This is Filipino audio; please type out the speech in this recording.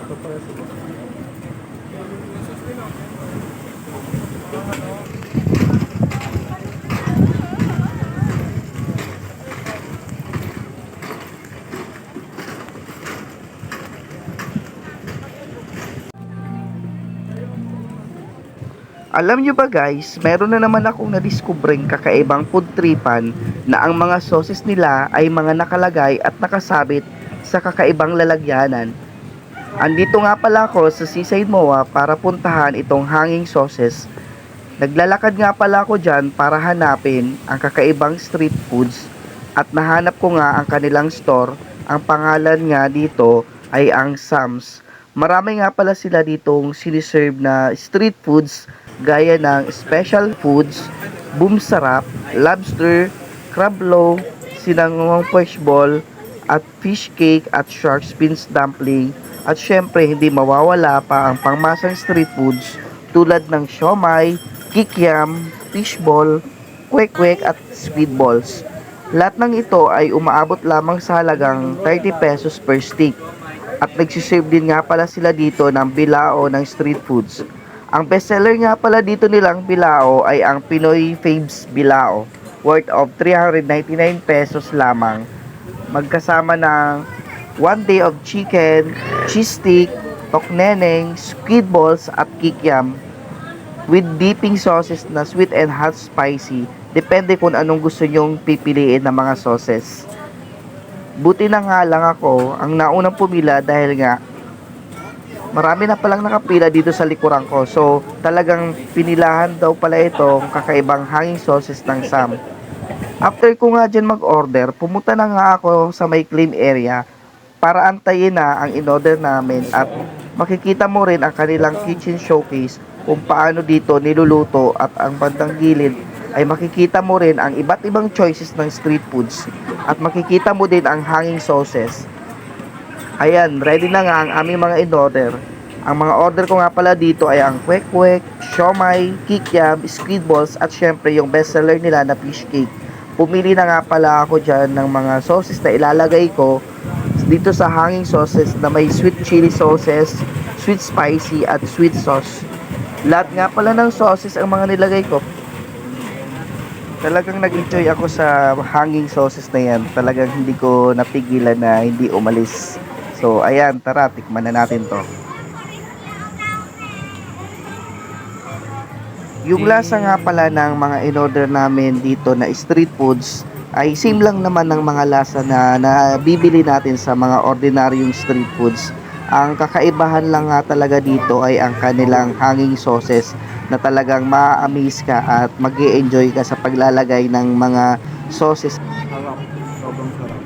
Alam nyo ba guys, meron na naman akong nadiskubreng kakaibang food tripan na ang mga sauces nila ay mga nakalagay at nakasabit sa kakaibang lalagyanan. Andito nga pala ako sa Seaside MOA para puntahan itong hanging sauces. Naglalakad nga pala ako dyan para hanapin ang kakaibang street foods at nahanap ko nga ang kanilang store. Ang pangalan nga dito ay ang Sam's. Marami nga pala sila ditong siniserve na street foods gaya ng special foods, boom sarap, lobster, crab loaf, sinangong fish ball, at fish cake at shark fins dumpling. At syempre hindi mawawala pa ang pangmasang street foods tulad ng siomai, kikiam, fishball, kwek-kwek at squid balls. Lahat ng ito ay umaabot lamang sa halagang 30 pesos per stick. At nagsiserve din nga pala sila dito ng bilao ng street foods. Ang bestseller nga pala dito nilang bilao ay ang Pinoy Faves Bilao, worth of 399 pesos lamang. Magkasama ng 1 day of chicken, cheese stick, tokneneng, squid balls at kikiam with dipping sauces na sweet and hot spicy. Depende kung anong gusto nyong pipiliin ng mga sauces. Buti na nga lang ako ang naunang pumila dahil nga marami na palang nakapila dito sa likuran ko. So talagang pinilahan daw pala itong kakaibang hanging sauces ng Sam. After ko nga dyan mag-order, pumunta na nga ako sa may claim area para antayin na ang in-order namin at makikita mo rin ang kanilang kitchen showcase kung paano dito niluluto at ang bandang gilid ay makikita mo rin ang iba't ibang choices ng street foods at makikita mo din ang hanging sauces. Ayan, ready na nga ang aming mga in-order. Ang mga order ko nga pala dito ay ang kwek-kwek, siomai, kikiam, squid balls at syempre yung bestseller nila na fish cake. Pumili na nga pala ako dyan ng mga sauces na ilalagay ko dito sa hanging sauces na may sweet chili sauces, sweet spicy at sweet sauce. Lahat nga pala ng sauces ang mga nilagay ko. Talagang nag-enjoy ako sa hanging sauces na yan. Talagang hindi ko napigilan na hindi umalis. So ayan, tara, tikman na natin to. Yung lasa nga pala ng mga in-order namin dito na street foods ay same lang naman ng mga lasa na nabibili natin sa mga ordinaryong street foods. Ang kakaibahan lang nga talaga dito ay ang kanilang hanging sauces na talagang ma-amaze ka at mag-e-enjoy ka sa paglalagay ng mga sauces. Sarap. Sobrang sarap.